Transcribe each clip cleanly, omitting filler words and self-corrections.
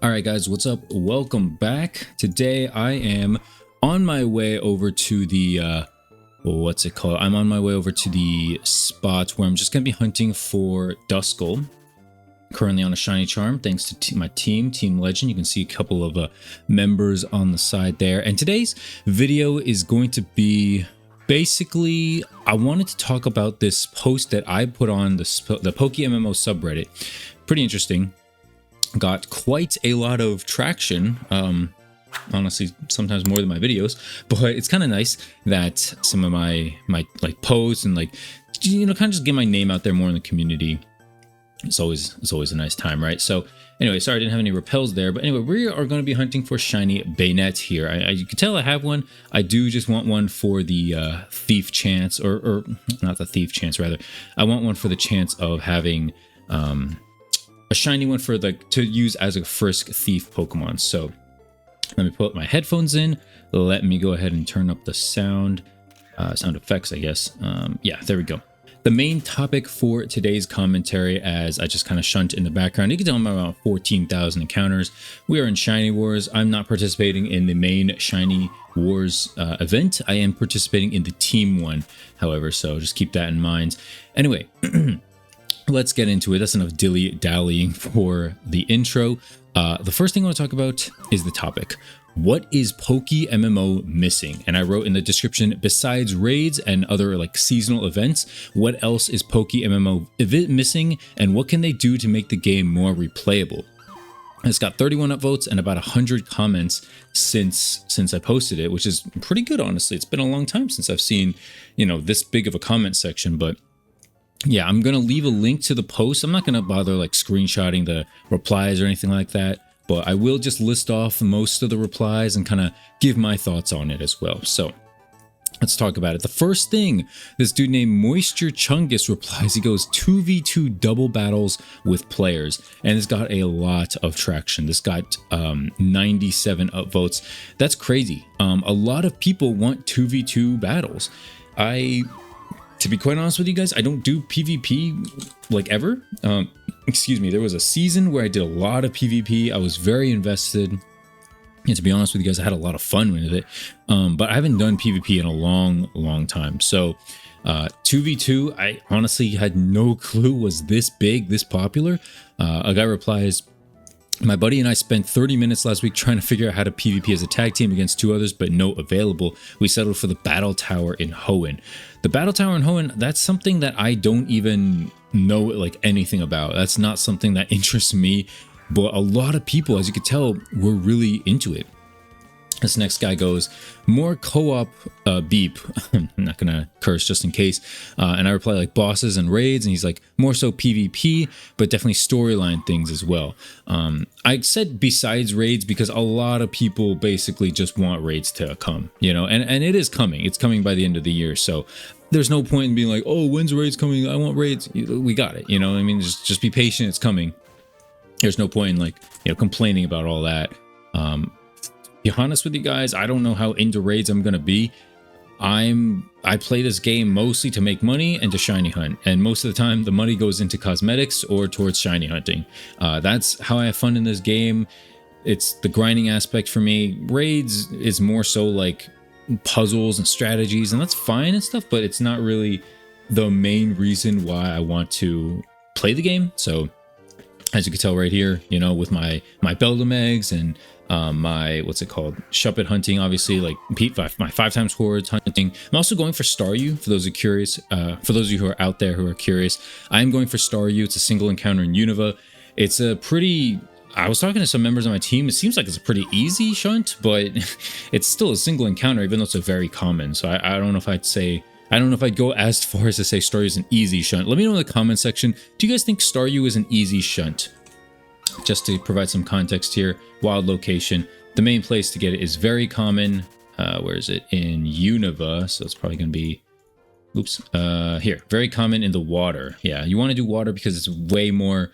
All right, guys, what's up? Welcome back. Today I am on my way over to the what's it called? I'm on my way over to the spot where I'm just gonna be hunting for Duskull. Currently on a shiny charm, thanks to my team, Team Legend. You can see a couple of members on the side there. And today's video is going to be basically, I wanted to talk about this post that I put on the PokeMMO subreddit. Pretty interesting. Got quite a lot of traction, honestly, sometimes more than my videos, but it's kind of nice that some of my like posts and kind of just get my name out there more in the community. It's always a nice time, right? So anyway, sorry I didn't have any repels there, but anyway, we are going to be hunting for shiny Bayonet here. You can tell I have one. I do just want one for the thief chance, or not the thief chance, rather. I want one for the chance of having a shiny one for to use as a Frisk Thief Pokemon. So let me put my headphones in. Let me go ahead and turn up the sound effects, I guess. Yeah, there we go. The main topic for today's commentary, as I just kind of shunt in the background, you can tell I'm around 14,000 encounters. We are in Shiny Wars. I'm not participating in the main Shiny Wars event. I am participating in the team one, however, so just keep that in mind. Anyway, let's get into it. That's enough dilly-dallying for the intro. The first thing I want to talk about is the topic. What is PokeMMO missing? And I wrote in the description, besides raids and other seasonal events, what else is PokeMMO missing, and what can they do to make the game more replayable? It's got 31 upvotes and about 100 comments since I posted it, which is pretty good, honestly. It's been a long time since I've seen, this big of a comment section, but yeah, I'm going to leave a link to the post. I'm not going to bother screenshotting the replies or anything like that, but I will just list off most of the replies and kind of give my thoughts on it as well. So let's talk about it. The first thing, this dude named Moisture Chungus replies, he goes 2v2 double battles with players, and it's got a lot of traction. This got 97 upvotes. That's crazy. A lot of people want 2v2 battles. To be quite honest with you guys, I don't do PvP ever. Excuse me, there was a season where I did a lot of PvP. I was very invested. And to be honest with you guys, I had a lot of fun with it. But I haven't done PvP in a long time. So 2v2, I honestly had no clue was this big, this popular. A guy replies, my buddy and I spent 30 minutes last week trying to figure out how to PvP as a tag team against two others, but no available. We settled for the Battle Tower in Hoenn. The Battle Tower in Hoenn, that's something that I don't even know anything about. That's not something that interests me, but a lot of people, as you could tell, were really into it. This next guy goes, more co-op beep. I'm not going to curse just in case. And I reply bosses and raids. And he's like, more so PvP, but definitely storyline things as well. I said besides raids because a lot of people basically just want raids to come, and it is coming. It's coming by the end of the year. So there's no point in being like, oh, when's raids coming? I want raids. We got it. I mean, just be patient. It's coming. There's no point in complaining about all that. To be honest with you guys, I don't know how into raids I'm gonna be. I play this game mostly to make money and to shiny hunt, and most of the time the money goes into cosmetics or towards shiny hunting. That's how I have fun in this game. It's the grinding aspect for me. Raids is more so puzzles and strategies, and that's fine and stuff, but it's not really the main reason why I want to play the game. So as you can tell right here, with my Beldum eggs and my Shuppet hunting, obviously, my 5x hordes hunting. I'm also going for Staryu, for those who are curious. For those of you who are out there who are curious, I'm going for Staryu. It's a single encounter in Unova. It's a pretty... I was talking to some members on my team. It seems like it's a pretty easy shunt, but it's still a single encounter, even though it's a very common. So I don't know if I'd say... I don't know if I'd go as far as to say Staryu is an easy shunt. Let me know in the comment section. Do you guys think Staryu is an easy shunt? Just to provide some context here, wild location. The main place to get it is very common. Where is it? In Unova. So it's probably going to be... Oops. Here. Very common in the water. Yeah, you want to do water because it's way more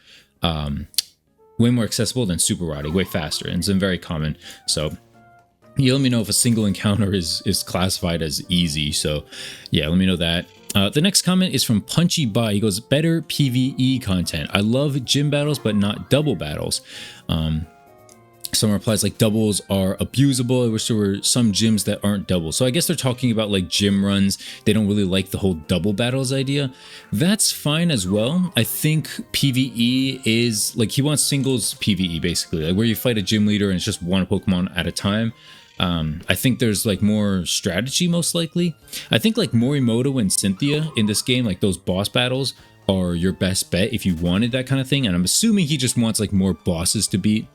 accessible than Super Rotting. Way faster. And it's very common. So... you let me know if a single encounter is classified as easy. So yeah, let me know that. The next comment is from Punchy Bye. He goes, better PvE content. I love gym battles, but not double battles. Someone replies like doubles are abusable. I wish there were some gyms that aren't double. So I guess they're talking about like gym runs. They don't really like the whole double battles idea. That's fine as well. I think PvE is like, he wants singles PvE basically, like where you fight a gym leader and it's just one Pokemon at a time. I think there's like more strategy most likely. I think like Morimoto and Cynthia in this game, like those boss battles are your best bet if you wanted that kind of thing. And I'm assuming he just wants like more bosses to beat.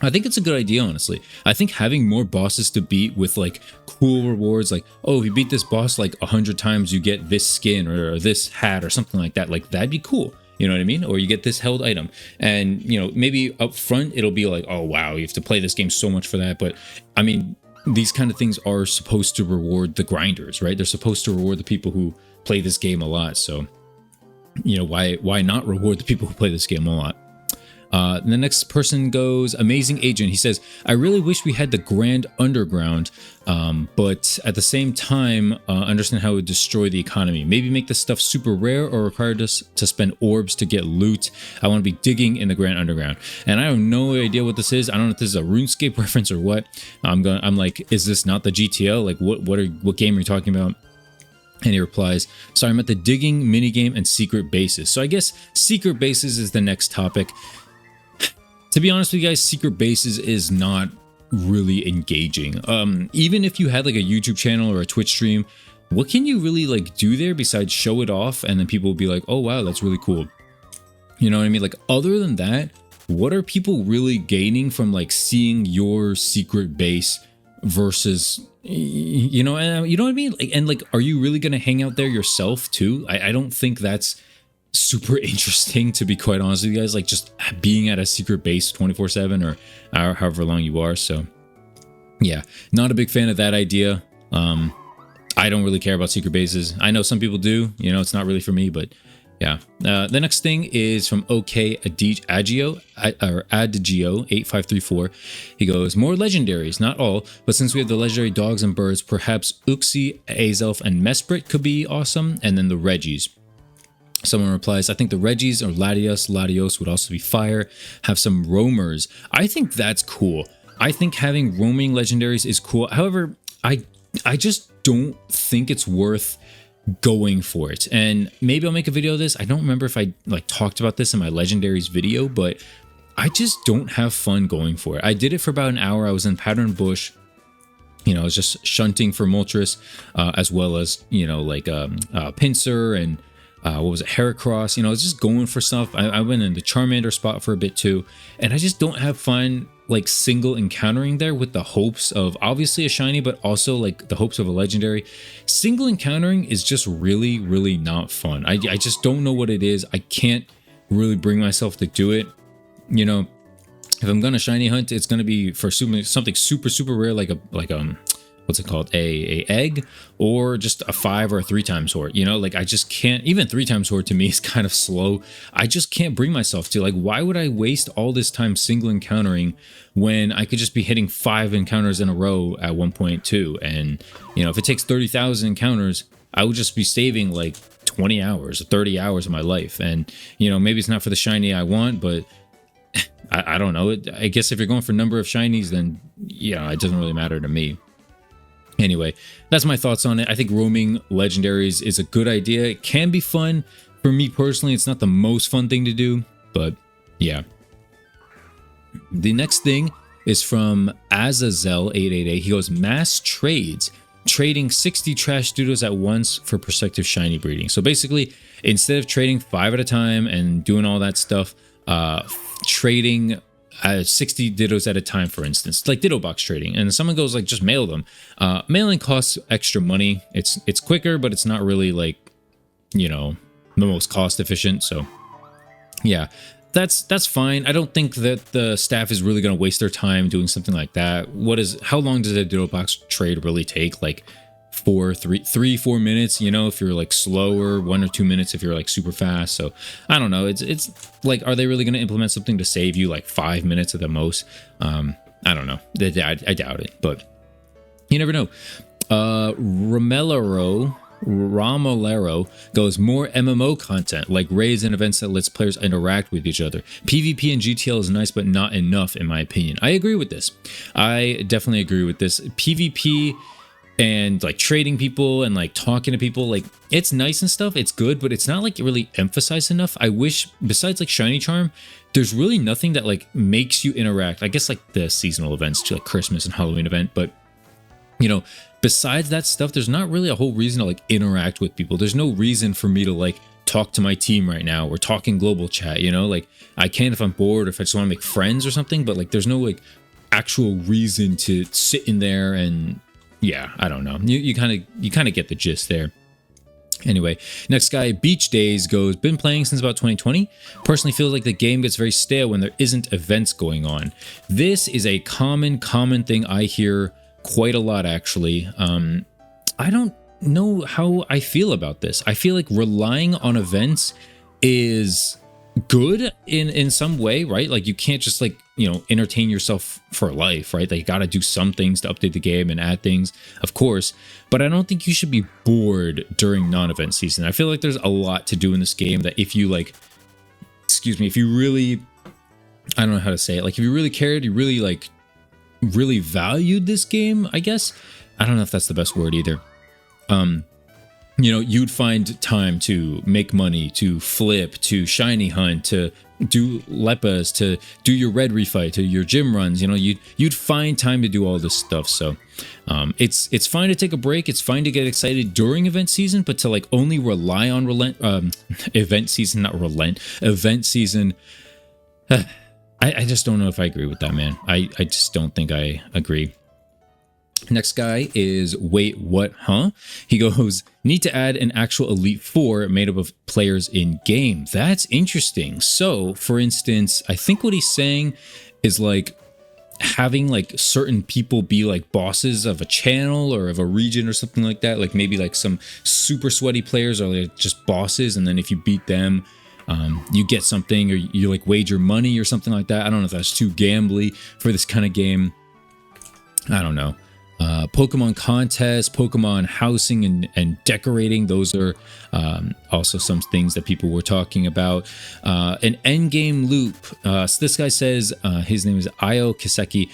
I think it's a good idea, honestly. I think having more bosses to beat with like cool rewards, like, oh, if you beat this boss like 100 times, you get this skin or this hat or something like that. Like, that'd be cool. You know what I mean? Or you get this held item. And, you know, maybe up front, it'll be like, oh, wow, you have to play this game so much for that. But I mean, these kind of things are supposed to reward the grinders, right? They're supposed to reward the people who play this game a lot. So, you know, why not reward the people who play this game a lot? The next person goes, Amazing Agent. He says, I really wish we had the Grand Underground, but at the same time, understand how it would destroy the economy. Maybe make this stuff super rare or require us to spend orbs to get loot. I want to be digging in the Grand Underground. And I have no idea what this is. I don't know if this is a RuneScape reference or what. I'm like, is this not the GTO? Like, what game are you talking about? And he replies, sorry, I'm at the digging minigame and secret bases. So I guess secret bases is the next topic. To be honest with you guys, secret bases is not really engaging. Even if you had like a YouTube channel or a Twitch stream, what can you really like do there besides show it off and then people will be like, oh wow, that's really cool. You know what I mean? Like, other than that, what are people really gaining from like seeing your secret base versus, you know what I mean? Like, and like, are you really gonna hang out there yourself too? I don't think that's super interesting, to be quite honest with you guys. Like, just being at a secret base 24/7 or however long you are. So yeah, not a big fan of that idea. I don't really care about secret bases. I know some people do, you know, it's not really for me, but yeah. The next thing is from Adagio 8534. He goes, more legendaries, not all, but since we have the legendary dogs and birds, perhaps Uxie, Azelf, and Mesprit could be awesome, and then the Regis. Someone replies, I think the Regis or Latios would also be fire. Have some roamers. I think that's cool. I think having roaming legendaries is cool. However, I just don't think it's worth going for it. And maybe I'll make a video of this. I don't remember if I like talked about this in my legendaries video, but I just don't have fun going for it. I did it for about an hour. I was in Pattern Bush. You know, I was just shunting for Moltres, as well as, you know, like Pinsir and what was it, Heracross. You know, I was just going for stuff. I went in the Charmander spot for a bit too, and I just don't have fun like single encountering there with the hopes of obviously a shiny, but also like the hopes of a legendary. Single encountering is just really, really not fun. I just don't know what it is. I can't really bring myself to do it. You know, if I'm gonna shiny hunt, it's gonna be for something super, super rare, like what's it called, a egg, or just a 5 or a 3 times horde. You know, like I just can't. Even 3 times horde to me is kind of slow. I just can't bring myself to, like, why would I waste all this time single encountering when I could just be hitting 5 encounters in a row at 1.2? And you know, if it takes 30,000 encounters, I would just be saving like 20 hours or 30 hours of my life. And you know, maybe it's not for the shiny I want, but I don't know. I guess if you're going for number of shinies, then yeah, it doesn't really matter to me. Anyway, that's my thoughts on it. I think roaming legendaries is a good idea. It can be fun. For me personally, it's not the most fun thing to do, but yeah. The next thing is from Azazel888. He goes, mass trades. Trading 60 trash doodles at once for prospective shiny breeding. So basically, instead of trading 5 at a time and doing all that stuff, trading 60 dittos at a time, for instance, like ditto box trading. And someone goes like, just mail them. Mailing costs extra money. It's quicker, but it's not really like, you know, the most cost efficient. So yeah, that's fine. I don't think that the staff is really going to waste their time doing something like that. How long does a ditto box trade really take? Like 4 minutes, you know, if you're like slower, 1 or 2 minutes if you're like super fast. So I don't know. It's like, are they really going to implement something to save you like 5 minutes at the most? I don't know. I doubt it, but you never know. Romelaro Ramolero goes, more MMO content, like raids and events that lets players interact with each other. PvP and GTL is nice, but not enough, in my opinion. I agree with this. I definitely agree with this. PvP and like trading people and like talking to people, like it's nice and stuff, it's good, but it's not like really emphasized enough. I wish, besides like Shiny Charm, there's really nothing that like makes you interact. I guess like the seasonal events to like Christmas and Halloween event, but you know, besides that stuff, there's not really a whole reason to like interact with people. There's no reason for me to like talk to my team right now or talk in global chat, you know, like I can if I'm bored or if I just want to make friends or something, but like there's no like actual reason to sit in there. And yeah, I don't know. You kind of get the gist there. Anyway, next guy, Beach Days goes, been playing since about 2020. Personally feel like the game gets very stale when there isn't events going on. This is a common thing I hear quite a lot, actually. I don't know how I feel about this. I feel like relying on events is good in some way, right? Like you can't just like, you know, entertain yourself for life, right? Like you got to do some things to update the game and add things, of course, but I don't think you should be bored during non-event season. I feel like there's a lot to do in this game that if you like, excuse me, if you really, I don't know how to say it, like if you really cared, you really like really valued this game, I guess. I don't know if that's the best word either. You know, you'd find time to make money, to flip, to shiny hunt, to do lepas, to do your red refight, to your gym runs. You know, you'd find time to do all this stuff. So it's fine to take a break. It's fine to get excited during event season, but to like only rely on event season, event season. I just don't know if I agree with that, man. I just don't think I agree. Next guy is Wait What Huh? He goes, need to add an actual Elite Four made up of players in game. That's interesting. So for instance, I think what he's saying is like having like certain people be like bosses of a channel or of a region or something like that. Like maybe like some super sweaty players are like just bosses, and then if you beat them, you get something, or you like wager money or something like that. I don't know if that's too gambly for this kind of game. I don't know. Pokemon contests, Pokemon housing and decorating, those are also some things that people were talking about. An endgame loop. So this guy says, his name is Ao Kiseki.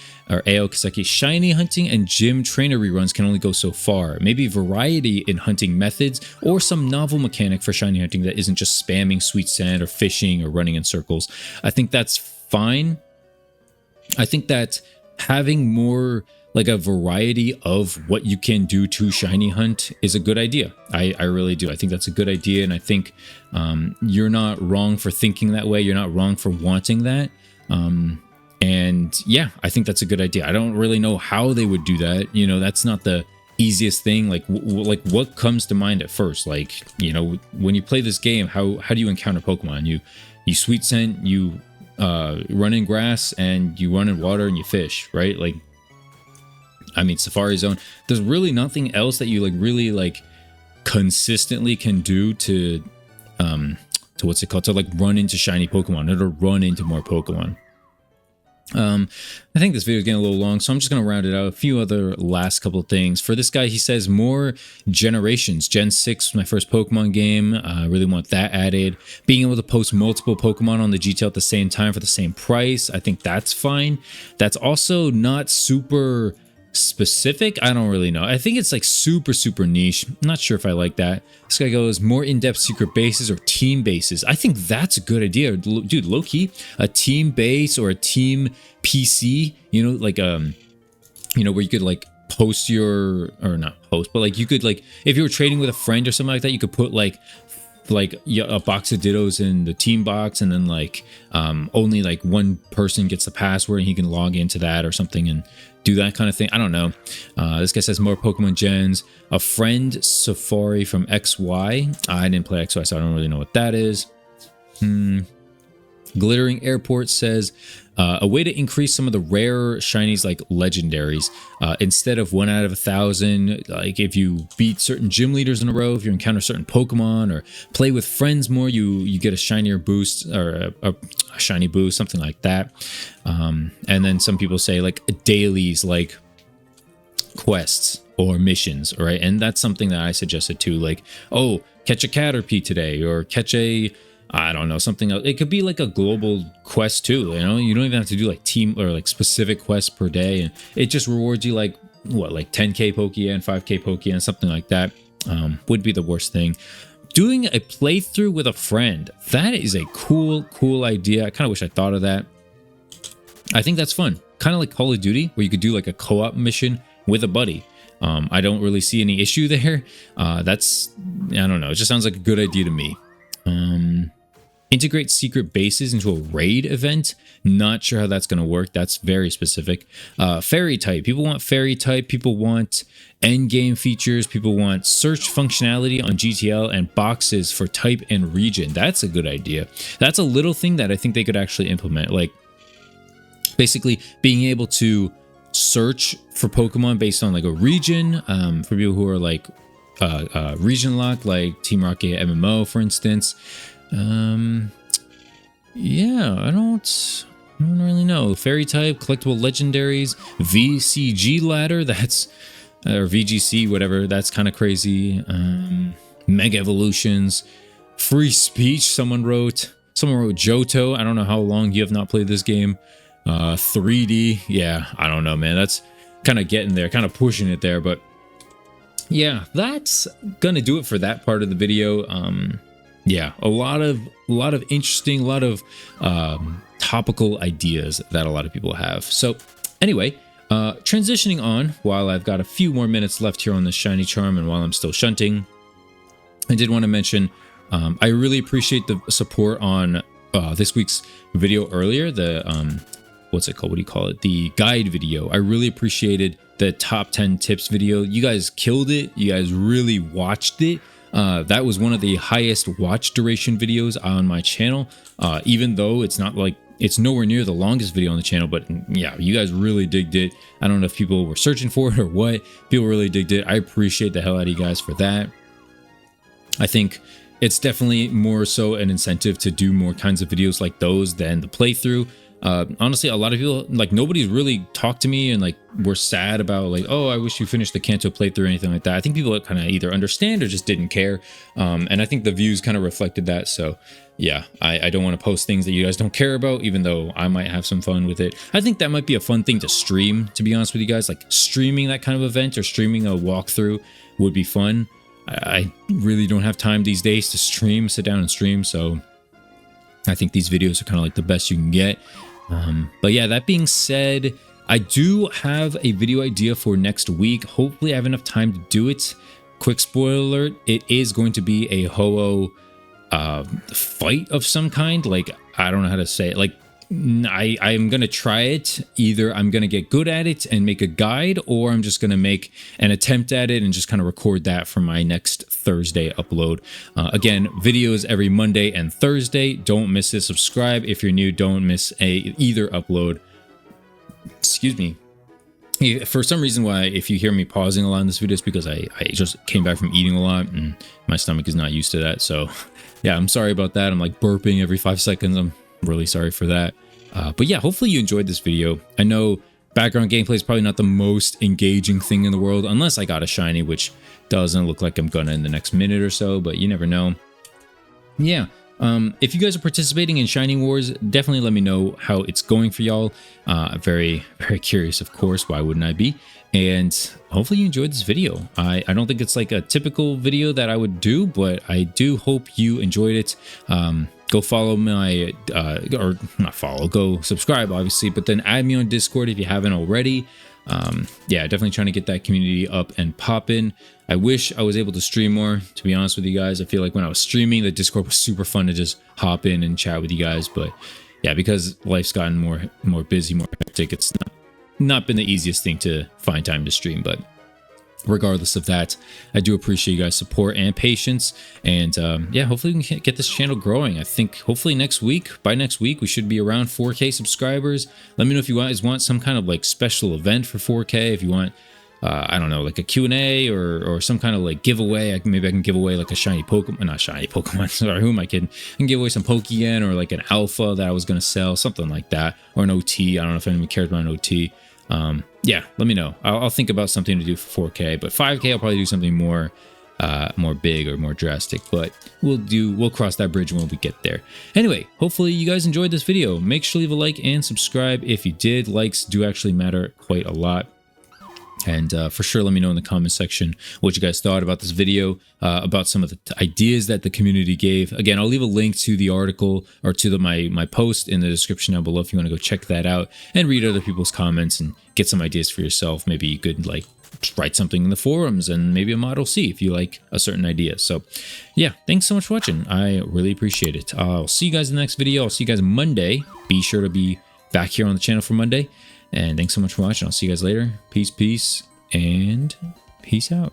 Shiny hunting and gym trainer reruns can only go so far. Maybe variety in hunting methods or some novel mechanic for shiny hunting that isn't just spamming sweet sand or fishing or running in circles. I think that's fine. I think that having more like a variety of what you can do to shiny hunt is a good idea. I really do. I think that's a good idea. And I think you're not wrong for thinking that way. You're not wrong for wanting that. And yeah, I think that's a good idea. I don't really know how they would do that. You know, that's not the easiest thing. Like, like what comes to mind at first? Like, you know, when you play this game, how do you encounter Pokemon? You sweet scent, you run in grass, and you run in water and you fish, right? Like, I mean, Safari Zone, there's really nothing else that you like really like consistently can do to what's it called, to like run into shiny Pokemon or to run into more Pokemon. I think this video is getting a little long, so I'm just going to round it out. A few other last couple of things. For this guy, he says more generations. Gen 6 was my first Pokemon game. I really want that added. Being able to post multiple Pokemon on the GTL at the same time for the same price, I think that's fine. That's also not super specific. I don't really know. I think it's like super niche. I'm not sure if I like that. This guy goes, more in-depth secret bases or team bases. I think that's a good idea, dude. Low-key, a team base or a team PC, you know, like you know, where you could like post your, or not post, but like you could like, if you were trading with a friend or something like that, you could put like a box of Dittos in the team box, and then like only like one person gets the password and he can log into that or something and do that kind of thing. I don't know. This guy says more Pokemon gens. A friend Safari from XY. I didn't play XY, so I don't really know what that is. Glittering Airport says a way to increase some of the rare shinies like legendaries. Instead of 1 out of 1,000, like if you beat certain gym leaders in a row, if you encounter certain Pokemon or play with friends more, you get a shinier boost, or a shiny boost, something like that. And then some people say like dailies, like quests or missions, right? And that's something that I suggested too, like, oh, catch a Caterpie today, or catch a, I don't know, something else. It could be like a global quest too, you know? You don't even have to do like team or like specific quests per day, and it just rewards you like, what, like 10k Pokeyen, 5k Pokeyen, something like that. Would be the worst thing. Doing a playthrough with a friend, that is a cool idea. I kind of wish I thought of that. I think that's fun. Kind of like Call of Duty, where you could do like a co-op mission with a buddy. I don't really see any issue there. I don't know. It just sounds like a good idea to me. Integrate secret bases into a raid event. Not sure how that's going to work. That's very specific. Fairy type. People want fairy type. People want end game features. People want search functionality on GTL and boxes for type and region. That's a good idea. That's a little thing that I think they could actually implement. Like basically being able to search for Pokemon based on like a region, for people who are like region locked, like Team Rocket MMO, for instance. Yeah, I don't really know. Fairy type, collectible legendaries, VCG ladder, that's or VGC, whatever, that's kind of crazy. Mega evolutions, free speech. Someone wrote Johto. I don't know how long you have not played this game. 3D, yeah, I don't know, man. That's kind of getting there, kind of pushing it there, but yeah, that's gonna do it for that part of the video. Yeah, a lot of interesting, a lot of topical ideas that a lot of people have. So anyway, transitioning on, while I've got a few more minutes left here on this shiny charm and while I'm still shunting, I did want to mention I really appreciate the support on this week's video earlier, the what's it called? What do you call it? The guide video. I really appreciated the top 10 tips video. You guys killed it. You guys really watched it. That was one of the highest watch duration videos on my channel, even though it's not like, it's nowhere near the longest video on the channel, but yeah, you guys really digged it. I don't know if people were searching for it or what. People really digged it. I appreciate the hell out of you guys for that. I think it's definitely more so an incentive to do more kinds of videos like those than the playthrough. Honestly, a lot of people, like, nobody's really talked to me and like were sad about like, oh, I wish you finished the Kanto playthrough or anything like that. I think people kind of either understand or just didn't care. And I think the views kind of reflected that. So yeah, I don't want to post things that you guys don't care about, even though I might have some fun with it. I think that might be a fun thing to stream, to be honest with you guys. Like streaming that kind of event or streaming a walkthrough would be fun. I really don't have time these days to sit down and stream. So I think these videos are kind of like the best you can get. But yeah, that being said, I do have a video idea for next week. Hopefully I have enough time to do it. Quick spoiler alert, it is going to be a Ho-Oh fight of some kind. Like, I don't know how to say it. Like, I'm going to try it. Either I'm going to get good at it and make a guide, or I'm just going to make an attempt at it and just kind of record that for my next Thursday upload. Again, videos every Monday and Thursday. Don't miss it. Subscribe if you're new. Don't miss either upload. Excuse me. For some reason why, if you hear me pausing a lot in this video, it's because I just came back from eating a lot and my stomach is not used to that. So yeah, I'm sorry about that. I'm like burping every 5 seconds. I'm really sorry for that. But yeah, hopefully you enjoyed this video. I know background gameplay is probably not the most engaging thing in the world, unless I got a shiny, which doesn't look like I'm gonna in the next minute or so, but you never know. Yeah, if you guys are participating in Shiny Wars, definitely let me know how it's going for y'all. Very curious, of course. Why wouldn't I be? And hopefully you enjoyed this video. I don't think it's like a typical video that I would do, but I do hope you enjoyed it. Go follow my, or not follow, go subscribe, obviously, but then add me on Discord if you haven't already. Yeah, definitely trying to get that community up and popping. I wish I was able to stream more, to be honest with you guys. I feel like when I was streaming, the Discord was super fun to just hop in and chat with you guys. But yeah, because life's gotten more busy, more hectic, it's not been the easiest thing to find time to stream. But regardless of that, I do appreciate you guys' support and patience. And yeah, hopefully we can get this channel growing. I think hopefully by next week, we should be around 4K subscribers. Let me know if you guys want some kind of like special event for 4K. If you want, I don't know, like a Q&A or some kind of like giveaway. Maybe I can give away like a shiny Pokemon, not shiny Pokemon, sorry, who am I kidding? I can give away some Pokegine or like an alpha that I was going to sell, something like that. Or an OT. I don't know if anyone cares about an OT. yeah, let me know. I'll think about something to do for 4K, but 5K I'll probably do something more big or more drastic, but we'll cross that bridge when we get there. Anyway, hopefully you guys enjoyed this video. Make sure to leave a like and subscribe if you did. Likes do actually matter quite a lot. And for sure, let me know in the comment section what you guys thought about this video, about some of the ideas that the community gave. Again, I'll leave a link to the article or to my post in the description down below if you want to go check that out and read other people's comments and get some ideas for yourself. Maybe you could like write something in the forums and maybe a Model C if you like a certain idea. So yeah, thanks so much for watching. I really appreciate it. I'll see you guys in the next video. I'll see you guys Monday. Be sure to be back here on the channel for Monday. And thanks so much for watching. I'll see you guys later. Peace, and peace out.